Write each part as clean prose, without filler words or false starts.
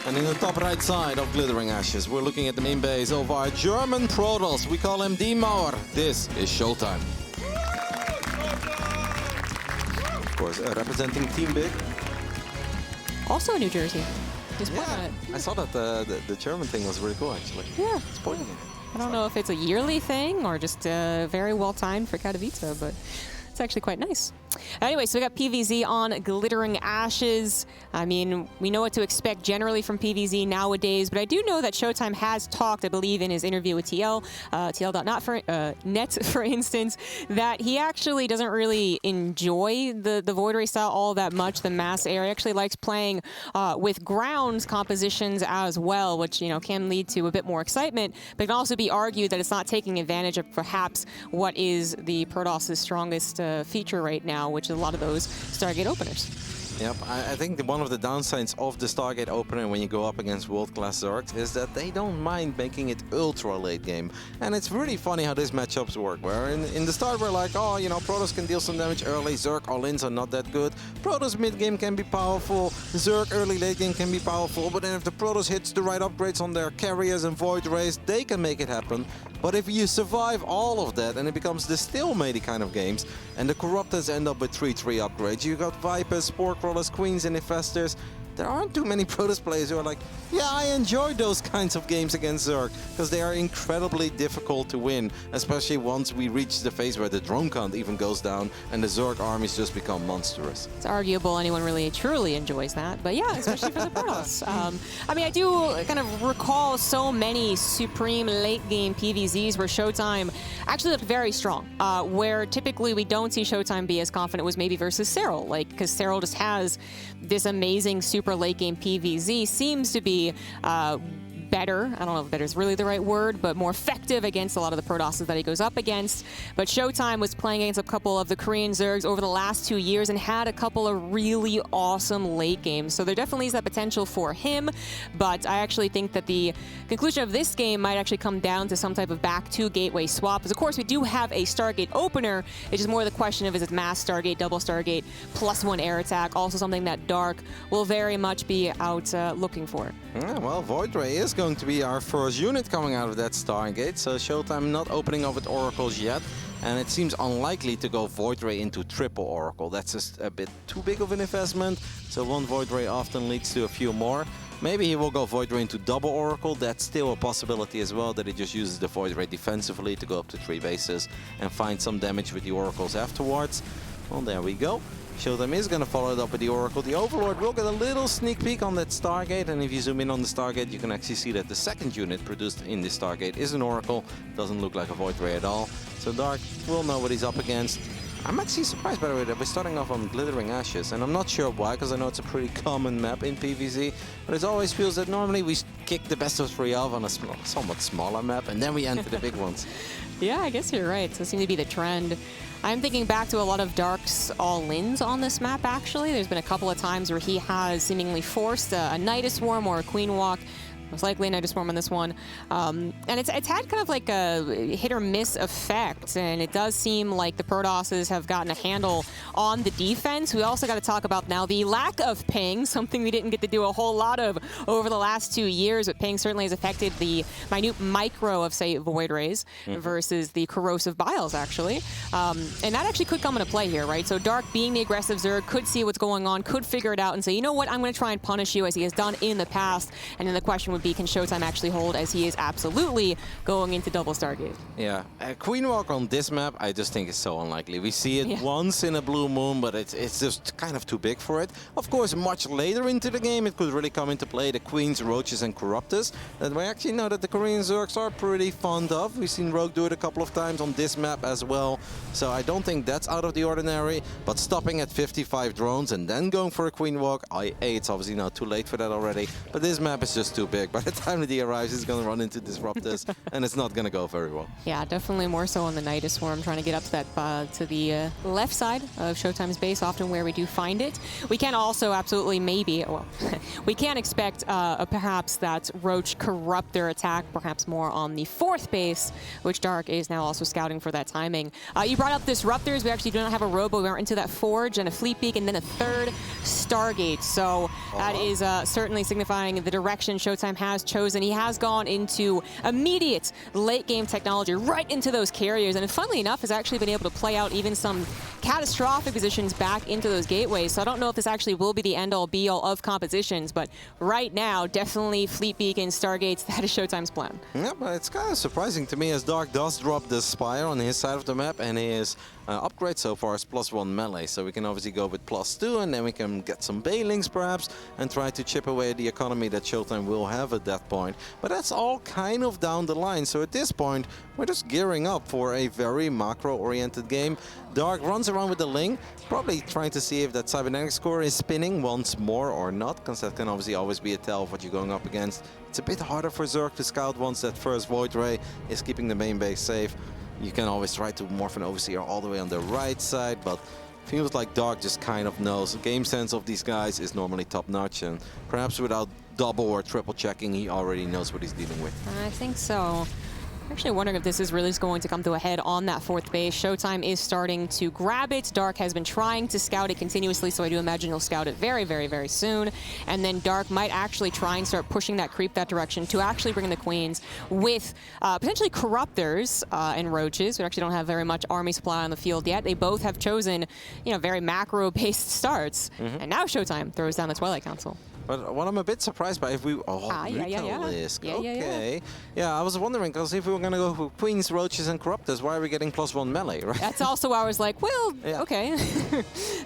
And in the top right side of Glittering Ashes, we're looking at the main base of our German Protoss. We call him Die Mauer. This is ShoWTimE. Of course, representing Team Big. Also New Jersey. Just yeah, I saw that the German thing was really cool, actually. Yeah. It's pointing it. I don't know if it's a yearly thing or just very well timed for Katowice, but it's actually quite nice. Anyway, so we got PVZ on Glittering Ashes. I mean, we know what to expect generally from PVZ nowadays, but I do know that ShoWTimE has talked, I believe, in his interview with TL.net, for instance, that he actually doesn't really enjoy the Void Ray style all that much, the mass air. He actually likes playing with ground compositions as well, which, you know, can lead to a bit more excitement, but it can also be argued that it's not taking advantage of perhaps what is the Protoss' strongest feature right now, which is a lot of those Stargate openers. Yep, I think one of the downsides of the Stargate opener when you go up against world-class Zergs is that they don't mind making it ultra late game. And it's really funny how these matchups work, where in the start we're like, oh, you know, Protoss can deal some damage early, Zerg all-ins are not that good. Protoss mid-game can be powerful, Zerg early-late game can be powerful, but then if the Protoss hits the right upgrades on their carriers and Void Rays, they can make it happen. But if you survive all of that and it becomes the stalemate kind of games, and the Corruptors end up with 3-3 upgrades, you got Vipers, Spore Crawlers, Queens, and Infestors, there aren't too many Protoss players who are like, yeah, I enjoy those kinds of games against Zerg, because they are incredibly difficult to win, especially once we reach the phase where the drone count even goes down and the Zerg armies just become monstrous. It's arguable anyone really truly enjoys that, but yeah, especially for the Protoss. I mean, I do kind of recall so many supreme late-game PVZs where ShoWTimE actually looked very strong, where typically we don't see ShoWTimE be as confident was maybe versus Serral, like, because Serral just has this amazing super late-game PVZ, seems to be better, I don't know if better is really the right word, but more effective against a lot of the Protosses that he goes up against. But ShoWTimE was playing against a couple of the Korean Zergs over the last 2 years and had a couple of really awesome late games. So there definitely is that potential for him, but I actually think that the conclusion of this game might actually come down to some type of back to gateway swap. Because of course we do have a Stargate opener, it's just more the question of is it mass Stargate, double Stargate, +1 air attack, also something that Dark will very much be out looking for. Yeah, well, Void Ray is going to be our first unit coming out of that Stargate, so ShoWTimE not opening up with Oracles yet, and it seems unlikely to go Void Ray into triple Oracle. That's just a bit too big of an investment, so one Void Ray often leads to a few more. Maybe he will go Void Ray into double Oracle. That's still a possibility as well, that he just uses the Void Ray defensively to go up to 3 bases and find some damage with the Oracles afterwards. Well, there we go. ShoWTimE is going to follow it up with the Oracle. The Overlord will get a little sneak peek on that Stargate, and if you zoom in on the Stargate, you can actually see that the second unit produced in this Stargate is an Oracle. Doesn't look like a Void Ray at all. So Dark will know what he's up against. I'm actually surprised, by the way, that we're starting off on Glittering Ashes, and I'm not sure why, because I know it's a pretty common map in PvZ, but it always feels that normally we kick the best of 3 off on a somewhat smaller map, and then we enter the big ones. Yeah, I guess you're right. So it seems to be the trend. I'm thinking back to a lot of Dark's all-ins on this map, actually. There's been a couple of times where he has seemingly forced a Nidus Swarm or a Queen Walk, most likely a Nidus Swarm on this one. And it's had kind of like a hit-or-miss effect, and it does seem like the Protosses have gotten a handle on the defense. We also got to talk about now the lack of ping, something we didn't get to do a whole lot of over the last 2 years, but ping certainly has affected the minute micro of, say, Void Rays versus the corrosive biles, actually. And that actually could come into play here, right? So Dark, being the aggressive Zerg, could see what's going on, could figure it out and say, you know what, I'm going to try and punish you as he has done in the past. And then the question would be, can ShoWTimE actually hold, as he is absolutely going into double Stargate? Yeah, Queen Walk on this map, I just think is so unlikely. We see it once in a blue moon, but it's just kind of too big for it. Of course, much later into the game, it could really come into play, the Queens, Roaches, and Corruptors, that we actually know that the Korean Zergs are pretty fond of. We've seen Rogue do it a couple of times on this map as well, so I don't think that's out of the ordinary, but stopping at 55 drones and then going for a Queen Walk, it's obviously now too late for that already, but this map is just too big. By the time that he arrives, he's going to run into Disruptors, and it's not going to go very well. Yeah, definitely more so on the Nidus Swarm, trying to get up to that to the left side of ShoWTimE's base, often where we do find it. We can also absolutely maybe, well, we can expect perhaps that Roach Corruptor attack, perhaps more on the 4th base, which Dark is now also scouting for that timing. You brought up Disruptors. We actually do not have a Robo. We went into that Forge and a Fleet Beak and then a 3rd Stargate. So that is certainly signifying the direction ShoWTimE has chosen. He has gone into immediate late game technology right into those carriers, and funnily enough has actually been able to play out even some catastrophic positions back into those gateways. So I don't know if this actually will be the end-all be-all of compositions, but right now definitely Fleet Beacon, Stargates, that is ShoWTimE's plan. Yeah, but it's kind of surprising to me as Dark does drop the Spire on his side of the map, and his upgrade so far is +1 melee, so we can obviously go with +2, and then we can get some Bailings perhaps and try to chip away the economy that ShoWTimE will have at that point. But that's all kind of down the line, so at this point we're just gearing up for a very macro-oriented game. Dark runs around with the Ling, probably trying to see if that Cybernetics core is spinning once more or not, because that can obviously always be a tell of what you're going up against. It's a bit harder for Zerg to scout once that first Void Ray is keeping the main base safe. You can always try to morph an Overseer all the way on the right side, but feels like Dark just kind of knows. The game sense of these guys is normally top-notch, and perhaps without double or triple checking, he already knows what he's dealing with. I think so. Actually wondering if this is really going to come to a head on that 4th base. ShoWTimE is starting to grab it. Dark has been trying to scout it continuously, so I do imagine he'll scout it very, very, very soon. And then Dark might actually try and start pushing that creep that direction to actually bring in the Queens with potentially Corruptors and Roaches. We actually don't have very much army supply on the field yet. They both have chosen, you know, very macro-based starts. And now ShoWTimE throws down the Twilight Council. But what I'm a bit surprised by, if we... Yeah, I was wondering, because if we were going to go for Queens, Roaches, and Corruptors, why are we getting +1 melee, right? That's also why I was like, well, okay.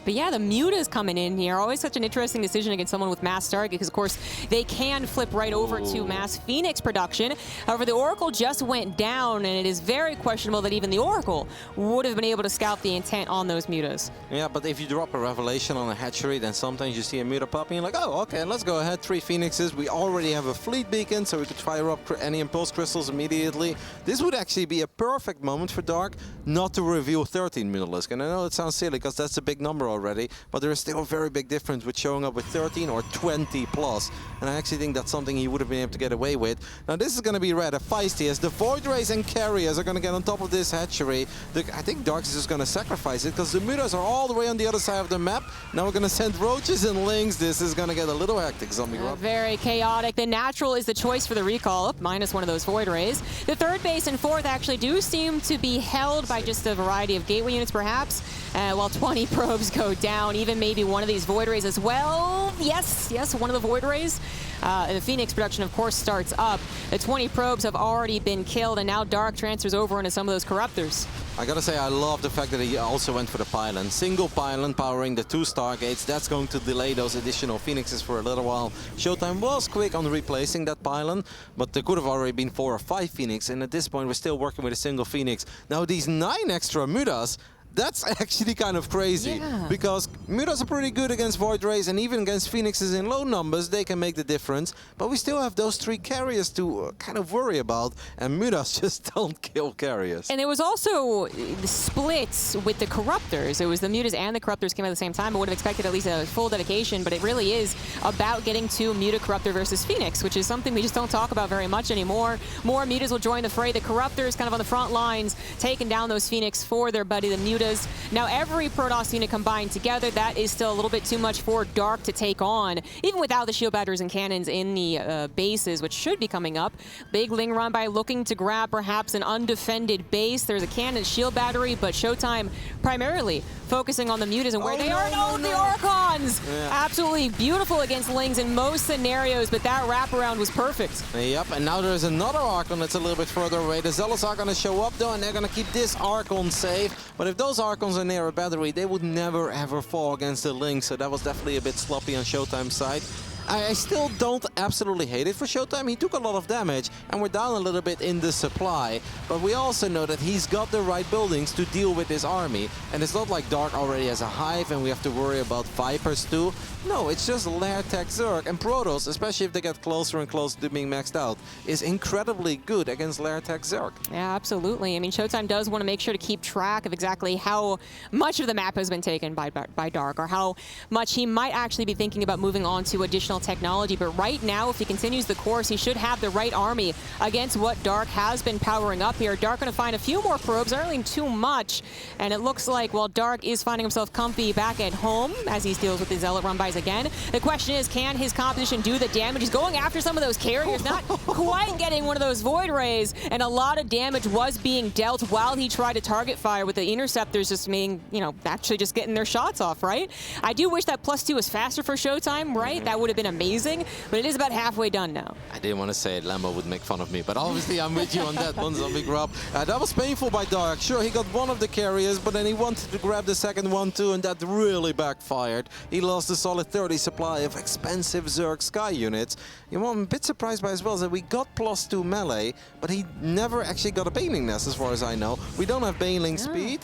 But yeah, the Mutas coming in here. Always such an interesting decision against someone with Mass Stargate, because of course, they can flip right over to Mass Phoenix production. However, the Oracle just went down, and it is very questionable that even the Oracle would have been able to scout the intent on those Mutas. Yeah, but if you drop a Revelation on a hatchery, then sometimes you see a Muta pop, and you're like, oh, okay, let's go ahead. 3 Phoenixes. We already have a Fleet Beacon, so we could fire up any Impulse Crystals immediately. This would actually be a perfect moment for Dark not to reveal 13 Mutalisk. And I know it sounds silly because that's a big number already, but there is still a very big difference with showing up with 13 or 20 plus. And I actually think that's something he would have been able to get away with. Now this is going to be rather feisty as the Void Rays and Carriers are going to get on top of this hatchery. I think Dark is just going to sacrifice it because the Mutas are all the way on the other side of the map. Now we're going to send Roaches and Lings. This is going to get a little hectic. Very chaotic. The natural is the choice for the recall, minus one of those Void Rays. The 3rd base and 4th actually do seem to be held by just a variety of gateway units, perhaps, while 20 probes go down. Even maybe one of these Void Rays as well. Yes, one of the Void Rays. The Phoenix production, of course, starts up. The 20 probes have already been killed, and now Dark transfers over into some of those Corruptors. I gotta say, I love the fact that he also went for the pylon. Single pylon powering the 2 Stargates. That's going to delay those additional Phoenixes for a little while. ShoWTimE was quick on replacing that pylon, but there could have already been 4 or 5 Phoenix, and at this point we're still working with a single Phoenix. Now these 9 extra Mutas, that's actually kind of crazy, because Mutas are pretty good against Void Rays, and even against Phoenixes in low numbers, they can make the difference. But we still have those 3 carriers to kind of worry about, and Mutas just don't kill carriers. And there was also the splits with the Corruptors. It was the Mutas and the Corruptors came at the same time. I would have expected at least a full dedication, but it really is about getting to Muta Corruptor versus Phoenix, which is something we just don't talk about very much anymore. More Mutas will join the fray. The Corruptors kind of on the front lines, taking down those Phoenix for their buddy, the Mutas. Now every Protoss unit combined together, that is still a little bit too much for Dark to take on, even without the shield batteries and cannons in the bases, which should be coming up. Big Ling run by looking to grab perhaps an undefended base. There's a cannon shield battery, but ShoWTimE primarily focusing on the Mutas and where they are. The Oracons! Yeah. Absolutely beautiful against Lings in most scenarios, but that wraparound was perfect. Yep, and now there's another Archon that's a little bit further away. The Zealots are going to show up though, and they're going to keep this Archon safe. But if those Archons are near a battery, they would never ever fall against the Lings, so that was definitely a bit sloppy on ShoWTimE's side. I still don't absolutely hate it for ShoWTimE. He took a lot of damage, and we're down a little bit in the supply. But we also know that he's got the right buildings to deal with this army. And it's not like Dark already has a hive and we have to worry about Vipers too. No, it's just Lair Tech Zerg. And Protoss, especially if they get closer and closer to being maxed out, is incredibly good against Lair Tech Zerg. Yeah, absolutely. I mean, ShoWTimE does want to make sure to keep track of exactly how much of the map has been taken by Dark, or how much he might actually be thinking about moving on to additional technology. But right now, if he continues the course, he should have the right army against what Dark has been powering up here. Dark going to find a few more probes, earning too much. And it looks like, well, Dark is finding himself comfy back at home as he deals with the Zealot run-bys again. The question is, can his composition do the damage? He's going after some of those carriers, not quite getting one of those Void Rays, and a lot of damage was being dealt while he tried to target fire, with the Interceptors just being, you know, actually just getting their shots off, right? I do wish that +2 was faster for ShoWTimE, right? That would have been amazing, but it is about halfway done now. I didn't want to say it, Lambo would make fun of me, but obviously I'm with you on that one, Zombie Grub. That was painful by Dark. Sure, he got one of the carriers, but then he wanted to grab the second one too, and that really backfired. He lost a solid 30 supply of expensive Zerg Sky units. You know what I'm a bit surprised by as well is that we got +2 melee, but he never actually got a Baneling Nest as far as I know. We don't have Baneling speed.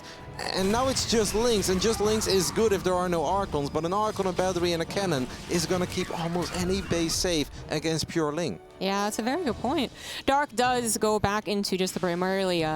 And now it's just Lynx, and just Lynx is good if there are no Archons, but an Archon, a battery, and a cannon is going to keep almost any base safe against pure Ling. Yeah, that's a very good point. Dark does go back into just the primarily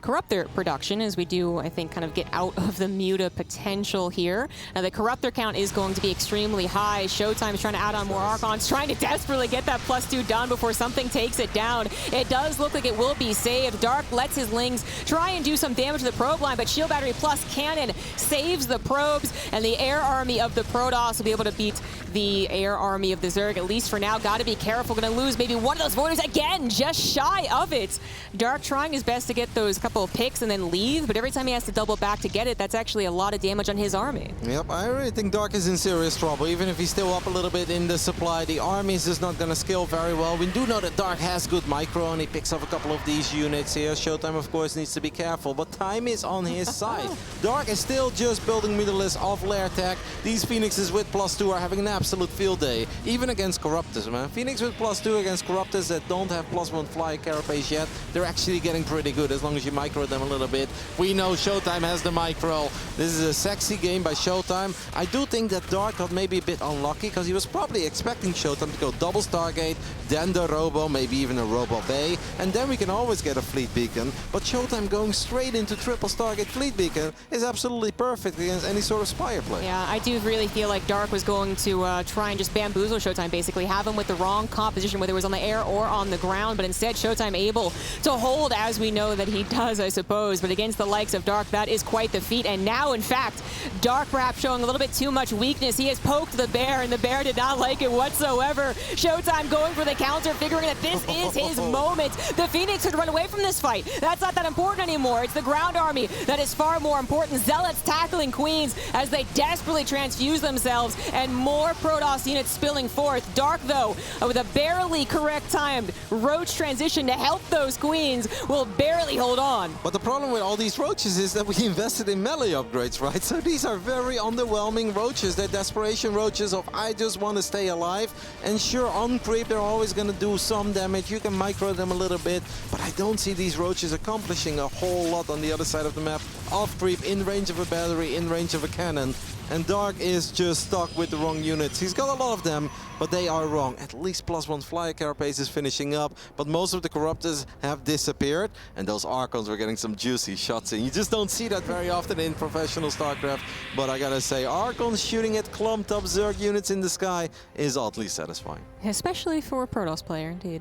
Corruptor production, as we do, I think, kind of get out of the Muta potential here. Now, the Corruptor count is going to be extremely high. ShoWTimE is trying to add on more Archons, trying to desperately get that +2 done before something takes it down. It does look like it will be saved. Dark lets his Lings try and do some damage to the probe line, but Shield Battery plus Cannon saves the probes, and the air army of the Protoss will be able to beat the air army of the Zerg, at least for now. Got to be careful. Going to lose maybe one of those Voiders again, just shy of it. Dark trying his best to get those couple of picks and then leave, but every time he has to double back to get it, that's actually a lot of damage on his army. Yep, I really think Dark is in serious trouble. Even if he's still up a little bit in the supply, the army is just not going to scale very well. We do know that Dark has good micro, and he picks up a couple of these units here. ShoWTimE, of course, needs to be careful, but time is on his side. Dark is still just building Mutalisks off Lair Tech. These Phoenixes with +2 are having an absolute field day, even against Corruptors, man. Phoenix with +2 against Corruptors that don't have +1 fly carapace yet, they're actually getting pretty good as long as you micro them a little bit. We know ShoWTimE has the micro. This is a sexy game by ShoWTimE. I do think that Dark got maybe a bit unlucky because he was probably expecting ShoWTimE to go double Stargate, then the Robo, maybe even a Robo Bay, and then we can always get a Fleet Beacon. But ShoWTimE going straight into triple Stargate Fleet Beacon is absolutely perfect against any sort of Spire play. Yeah, I do really feel like Dark was going to try and just bamboozle ShoWTimE, basically have him with the wrong composition, whether it was on the air or on the ground, but instead ShoWTimE able to hold, as we know that he does, I suppose. But against the likes of Dark, that is quite the feat. And now, in fact, Dark perhaps showing a little bit too much weakness. He has poked the bear, and the bear did not like it whatsoever. ShoWTimE going for the counter, figuring that this is his moment. The Phoenix could run away from this fight. That's not that important anymore. It's the ground army that is far more important. Zealots tackling Queens as they desperately transfuse themselves, and more Protoss units spilling forth. Dark, though, with a barely correct timed Roach transition to help those Queens, will barely hold on. But the problem with all these Roaches is that we invested in melee upgrades, right? So these are very underwhelming Roaches. They're desperation Roaches of I just want to stay alive. And sure, on creep, they're always going to do some damage. You can micro them a little bit, but I don't see these Roaches accomplishing a whole lot on the other side of the map. Off creep, in range of a battery, in range of a cannon. And Dark is just stuck with the wrong units. He's got a lot of them, but they are wrong. At least +1 flyer carapace is finishing up, but most of the Corruptors have disappeared, and those Archons were getting some juicy shots in. You just don't see that very often in professional StarCraft, but I gotta say, Archons shooting at clumped up Zerg units in the sky is oddly satisfying. Especially for a Protoss player, indeed.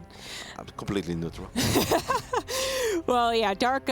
I'm completely neutral. Well, yeah, Dark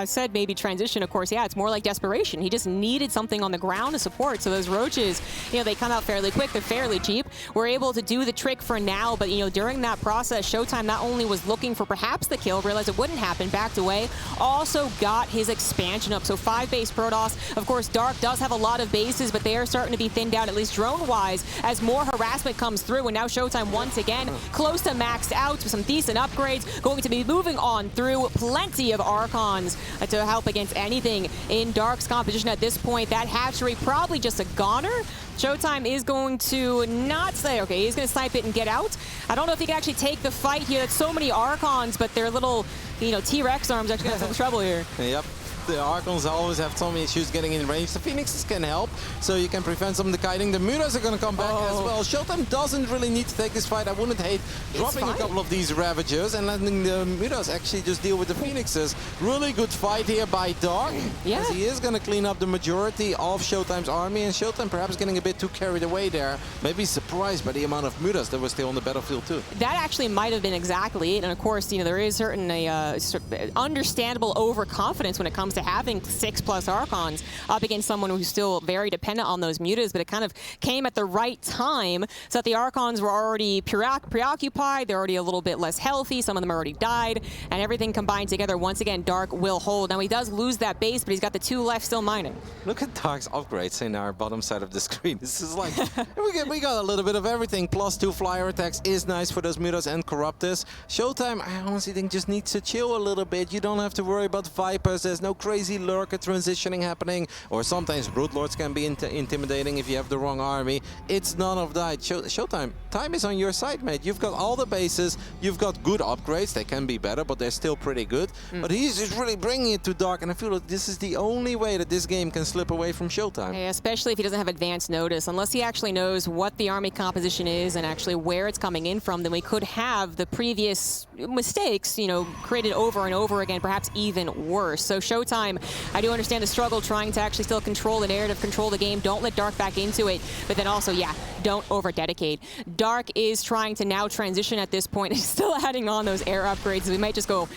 said maybe transition, of course. Yeah, it's more like desperation. He just needed something on the ground to support. So those Roaches, you know, they come out fairly quick. They're fairly cheap. We're able to do the trick for now, but, you know, during that process, ShoWTimE not only was looking for perhaps the kill, realized it wouldn't happen, backed away, also got his expansion up. So 5-base Protoss. Of course, Dark does have a lot of bases, but they are starting to be thinned out, at least drone-wise, as more harassment comes through. And now ShoWTimE once again close to maxed out with some decent upgrades, going to be moving on through plenty of Archons to help against anything in Dark's composition at this point. That hatchery probably just a goner. ShoWTimE is going to not say, okay, he's going to snipe it and get out. I don't know if he can actually take the fight here. That's so many Archons, but their little, T-Rex arms actually got some trouble here. Yep. The Archons always have some issues getting in range. The Phoenixes can help, so you can prevent some of the kiting. The Mutas are going to come back as well. ShoWTimE doesn't really need to take this fight. I wouldn't hate dropping a couple of these Ravagers and letting the Mutas actually just deal with the Phoenixes. Really good fight here by Dark, as he is going to clean up the majority of ShoWTimE's army, and ShoWTimE perhaps getting a bit too carried away there. Maybe surprised by the amount of Mutas that were still on the battlefield too. That actually might have been exactly it, and of course, there is certainly understandable overconfidence when it comes to having 6+ Archons up against someone who's still very dependent on those Mutas, but it kind of came at the right time so that the Archons were already preoccupied, they're already a little bit less healthy, some of them already died, and everything combined together, once again, Dark will hold. Now he does lose that base, but he's got the 2 left still mining. Look at Dark's upgrades in our bottom side of the screen. This is like, we got a little bit of everything. +2 flyer attacks is nice for those Mutas and Corruptors. ShoWTimE, I honestly think, just needs to chill a little bit. You don't have to worry about Vipers. There's no crazy lurker transitioning happening, or sometimes Broodlords can be intimidating if you have the wrong army. It's none of that. ShoWTimE, time is on your side, mate. You've got all the bases, you've got good upgrades. They can be better, but they're still pretty good. But he's just really bringing it to Dark, and I feel like this is the only way that this game can slip away from ShoWTimE. Yeah, especially if he doesn't have advance notice. Unless he actually knows what the army composition is and actually where it's coming in from, then we could have the previous mistakes, created over and over again, perhaps even worse. So ShoWTimE, I do understand the struggle trying to actually still control the narrative, control the game, don't let Dark back into it, but then also, don't over-dedicate. Dark is trying to now transition at this point. He's still adding on those air upgrades. We might just go,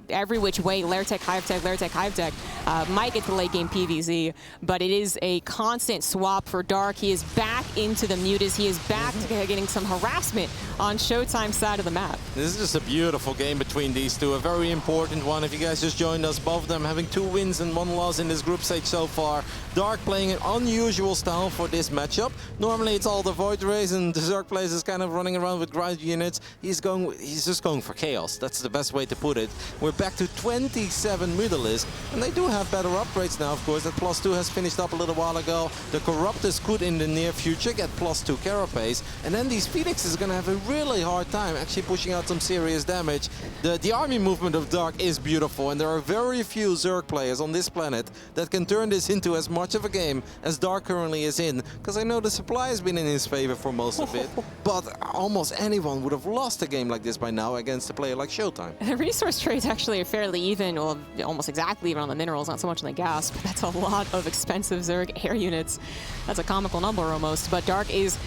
every which way, Lair Tech, Hive Tech, Lair Tech, Hive Tech. Might get to late game PvZ, but it is a constant swap for Dark. He is back into the Mutas. He is back to getting some harassment on ShoWTimE's side of the map. This is just a beautiful game between these two, a very important one. If you guys just joined us, both of them having 2 wins and 1 loss in this group stage so far. Dark playing an unusual style for this matchup. Normally it's all the Void Rays, and the Zerg plays is kind of running around with ground units. He's just going for chaos. That's the best way to put it. We're back to 27 Mutalisks, and they do have better upgrades now, of course. That +2 has finished up a little while ago. The Corruptors could in the near future get +2 Carapace, and then these Phoenixes are going to have a really hard time actually pushing out some serious damage. The army movement of Dark is beautiful, and there are very few Zerg players on this planet that can turn this into as much of a game as Dark currently is in, because I know the supply has been in his favor for most of it, but almost anyone would have lost a game like this by now against a player like ShoWTimE. The resource trades actually are fairly even, well, almost exactly even on the minerals, not so much on the gas, but that's a lot of expensive Zerg air units. That's a comical number almost, but Dark is,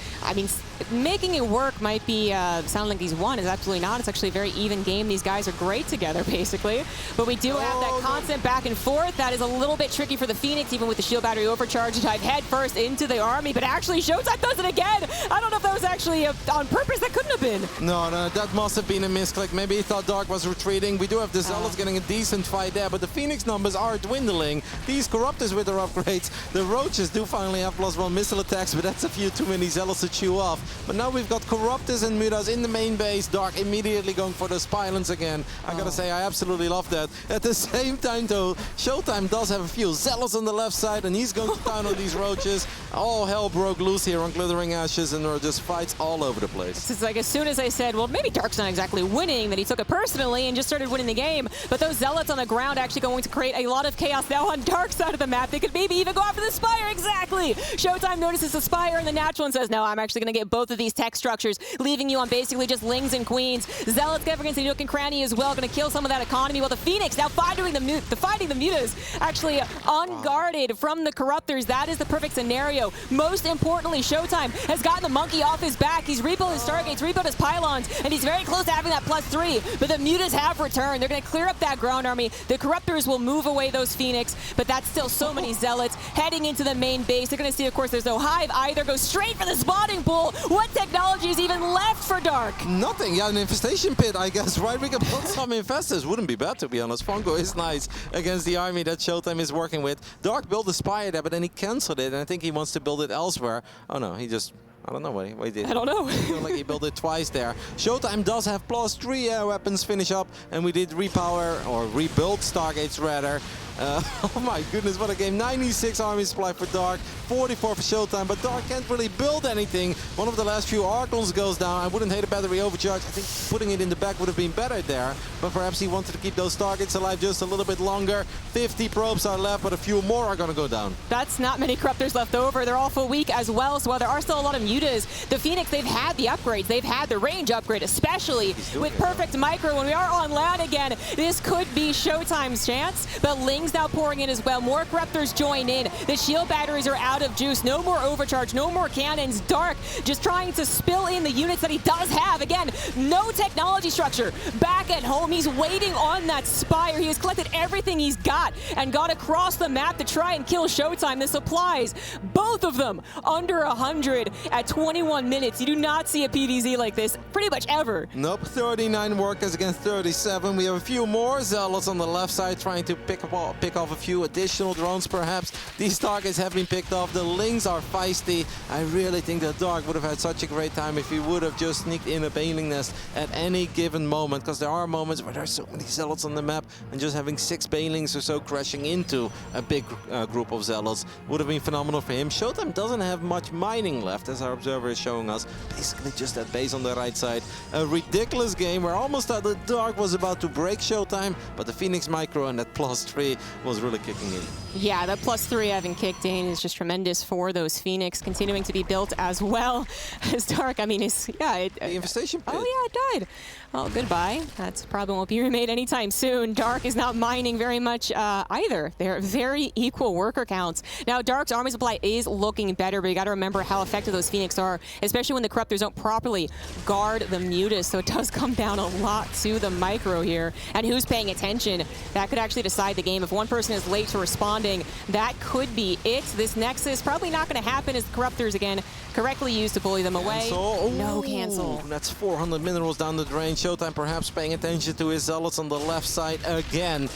making it work might be sound like he's won. Is absolutely not. It's actually a very even game. These guys are great together, basically, but we do have that constant back and forth. That is a little bit tricky for the Phoenix, even with the shield battery overcharge. Dive head first into the army, but actually ShoWTimE does it again. I don't know if that was actually on purpose. That couldn't have been. No, that must have been a misclick. Maybe he thought Dark was retreating. We do have the Zealots getting a decent fight there, but the Phoenix numbers are dwindling. These Corruptors with their upgrades, the Roaches do finally have +1 missile attacks, but that's a few too many Zealots to chew off. But now we've got Corruptors and Mutas in the main base. Dark immediately going for those pylons again. I gotta say, I absolutely love that. At the same time, though, ShoWTimE does have a few Zealots on the left side, and he's going to town on these Roaches. All hell broke loose here on Glittering Ashes, and there are just fights all over the place. It's like as soon as I said, well, maybe Dark's not exactly winning, that he took it personally and just started winning the game. But those Zealots on the ground actually going to create a lot of chaos now on Dark's side of the map. They could maybe even go after the Spire, exactly! ShoWTimE notices the Spire and the Natural and says, no, I'm actually going to get both of these tech structures, leaving you on basically just Lings and Queens. Zealots get against the Nook and Cranny as well, going to kill some of that economy, while the Phoenix now fighting the Mutas, actually unguarded from the Corruptors. That is the perfect scenario. Most importantly, ShoWTimE has gotten the monkey off his back. He's rebuilt his Stargates, rebuilt his pylons, and he's very close to having that +3, but the Mutas have returned. They're going to clear up that ground army. The Corruptors will move away those Phoenix, but that's still so many Zealots heading into the main base. They're going to see, of course, there's no Hive either. Go straight for the spawning pool. What technology is even left for Dark? Nothing. Yeah, an infestation pit, I guess, right? We can put some infestors. Wouldn't be bad, to be honest. Fungo is nice against the army that ShoWTimE is working with. Dark built a Spire there, but then he cancelled it, and I think he wants to build it elsewhere. Oh no, he just I don't know what he did. I don't know. I feel like he built it twice there. ShoWTimE does have +3 air weapons finish up, and we did repower, or rebuild Stargates rather. Oh my goodness, what a game. 96 army supply for Dark, 44 for ShoWTimE, but Dark can't really build anything. One of the last few Archons goes down. I wouldn't hate a battery overcharge. I think putting it in the back would have been better there, but perhaps he wanted to keep those targets alive just a little bit longer. 50 probes are left, but a few more are going to go down. That's not many Corruptors left over. They're all full weak as well, so while there are still a lot of mutas, the Phoenix, they've had the upgrades. They've had the range upgrade, especially with perfect micro. When we are on land again, this could be ShoWTimE's chance, but Ling's now pouring in as well. More Corruptors join in. The shield batteries are out of juice. No more overcharge, no more cannons. Dark just trying to spill in the units that he does have. Again, no technology structure. Back at home, he's waiting on that Spire. He has collected everything he's got and got across the map to try and kill ShoWTimE. The supplies, both of them under 100 at 21 minutes. You do not see a PvZ like this pretty much ever. Nope, 39 workers against 37. We have a few more Zealots on the left side trying to pick off a few additional drones perhaps. These targets have been picked off. The Lings are feisty. I really think that Dark would have had such a great time if he would have just sneaked in a Baneling Nest at any given moment, because there are moments where there's so many Zealots on the map, and just having 6 Banelings or so crashing into a big group of Zealots would have been phenomenal for him. ShoWTimE doesn't have much mining left, as our observer is showing us. Basically just that base on the right side. A ridiculous game where almost the Dark was about to break ShoWTimE, but the Phoenix Micro and that +3 was really kicking in. Yeah, that +3 having kicked in is just tremendous for those Phoenix, continuing to be built as well as Dark. I mean, the infestation pit. Oh yeah, it died. Oh, goodbye. That probably won't be remade anytime soon. Dark is not mining very much either. They're very equal worker counts. Now, Dark's army supply is looking better, but you got to remember how effective those Phoenix are, especially when the Corruptors don't properly guard the mutas. So it does come down a lot to the micro here. And who's paying attention? That could actually decide the game. If one person is late to responding, that could be it. This Nexus probably not going to happen as the Corruptors, again, correctly used to bully them away. Cancel. No cancel. That's 400 minerals down the drain. ShoWTimE perhaps paying attention to his Zealots on the left side again.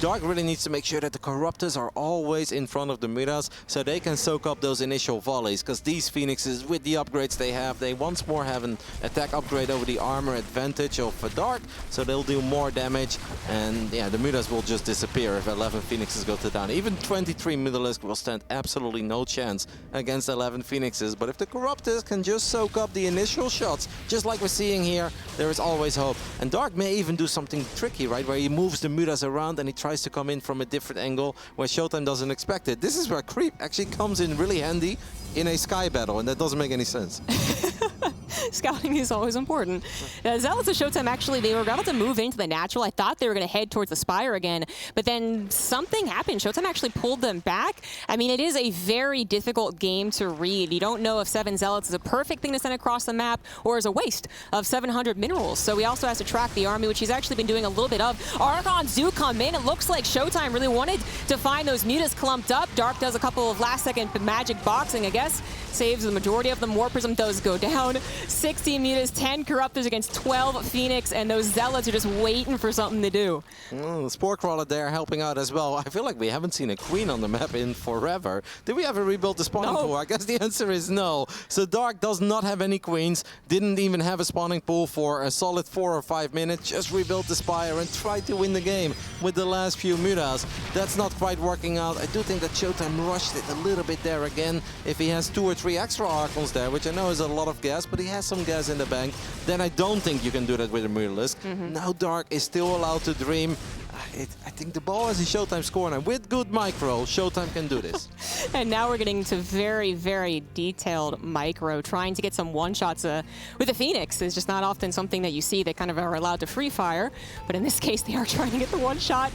Dark really needs to make sure that the Corruptors are always in front of the mutas so they can soak up those initial volleys, because these Phoenixes, with the upgrades they have, they once more have an attack upgrade over the armor advantage of Dark, so they'll do more damage, and yeah, the mutas will just disappear if 11 Phoenixes go to down. Even 23 Mutalisk will stand absolutely no chance against 11 Phoenixes, but if the Corruptors can just soak up the initial shots, just like we're seeing here, there is always hope. And Dark may even do something tricky, right, where he moves the mutas around and he tries to come in from a different angle where ShoWTimE doesn't expect it. This is where creep actually comes in really handy in a sky battle, and that doesn't make any sense. Scouting is always important. Zealots of ShoWTimE, actually, they were about to move into the natural. I thought they were going to head towards the Spire again, but then something happened. ShoWTimE actually pulled them back. I mean, it is a very difficult game to read. You don't know if 7 Zealots is a perfect thing to send across the map or is a waste of 700 minerals. So he also has to track the army, which he's actually been doing a little bit of. Archons do come in. It looks like ShoWTimE really wanted to find those mutas clumped up. Dark does a couple of last-second magic boxing, I guess. Saves the majority of them. War Prism does go down. 16 mutas, 10 Corruptors against 12 Phoenix, and those Zealots are just waiting for something to do. The Spore Crawler there helping out as well. I feel like we haven't seen a Queen on the map in forever. Did we ever rebuild the spawning pool? I guess the answer is no. So Dark does not have any Queens, didn't even have a spawning pool for a solid 4 or 5 minutes, just rebuilt the Spire and tried to win the game with the last few mutas. That's not quite working out. I do think that ShoWTimE rushed it a little bit there again. If he has 2 or 3 extra Archons there, which I know is a lot of gas, but he has some gas in the bank, then I don't think you can do that with a Mutalisk. Now Dark is still allowed to dream. I think the ball is in ShoWTimE's corner, and with good micro, ShoWTimE can do this. And now we're getting to very, very detailed micro. Trying to get some one-shots with the Phoenix is just not often something that you see that kind of are allowed to free fire. But in this case, they are trying to get the one-shot.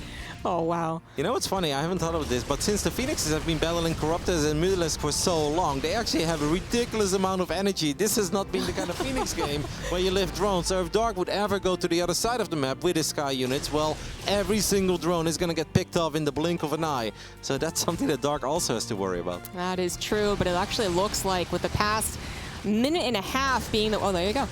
Oh, wow. You know what's funny? I haven't thought of this, but since the Phoenixes have been battling Corruptors and Mutalisk for so long, they actually have a ridiculous amount of energy. This has not been the kind of Phoenix game where you lift drones. So if Dark would ever go to the other side of the map with his sky units, well, every single drone is going to get picked off in the blink of an eye. So that's something that Dark also has to worry about. That is true, but it actually looks like with the past minute and a half being the, oh, there you go.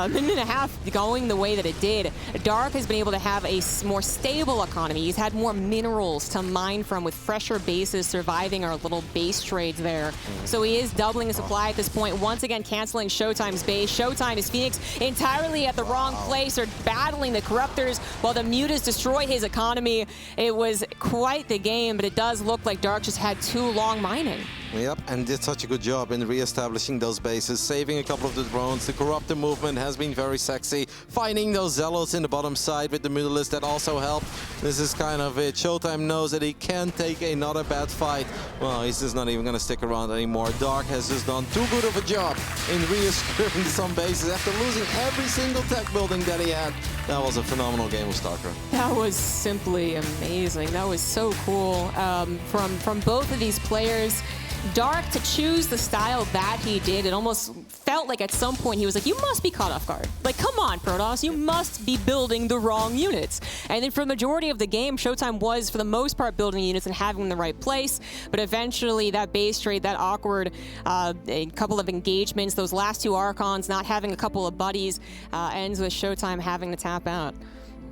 Minute and a half going the way that it did, Dark has been able to have a more stable economy. He's had more minerals to mine from with fresher bases surviving our little base trades there. So he is doubling the supply at this point, once again canceling ShoWTimE's base. ShoWTimE is Phoenix entirely at the wrong place. They're battling the Corruptors while the Mutas destroy his economy. It was quite the game, but it does look like Dark just had too long mining. Yep, and did such a good job in re-establishing those bases, saving a couple of the drones. The Corruptor movement has been very sexy. Finding those Zealots in the bottom side with the Mutalisks, that also helped. This is kind of it. ShoWTimE knows that he can take another bad fight. Well, he's just not even going to stick around anymore. Dark has just done too good of a job in re-stripping some bases after losing every single tech building that he had. That was a phenomenal game of StarCraft. That was simply amazing. That was so cool from both of these players. Dark, to choose the style that he did, it almost felt like at some point he was like, you must be caught off guard. Like, come on, Protoss, you must be building the wrong units. And then for the majority of the game, ShoWTimE was, for the most part, building units and having them in the right place. But eventually, that base trade, that awkward a couple of engagements, those last two Archons, not having a couple of buddies, ends with ShoWTimE having to tap out.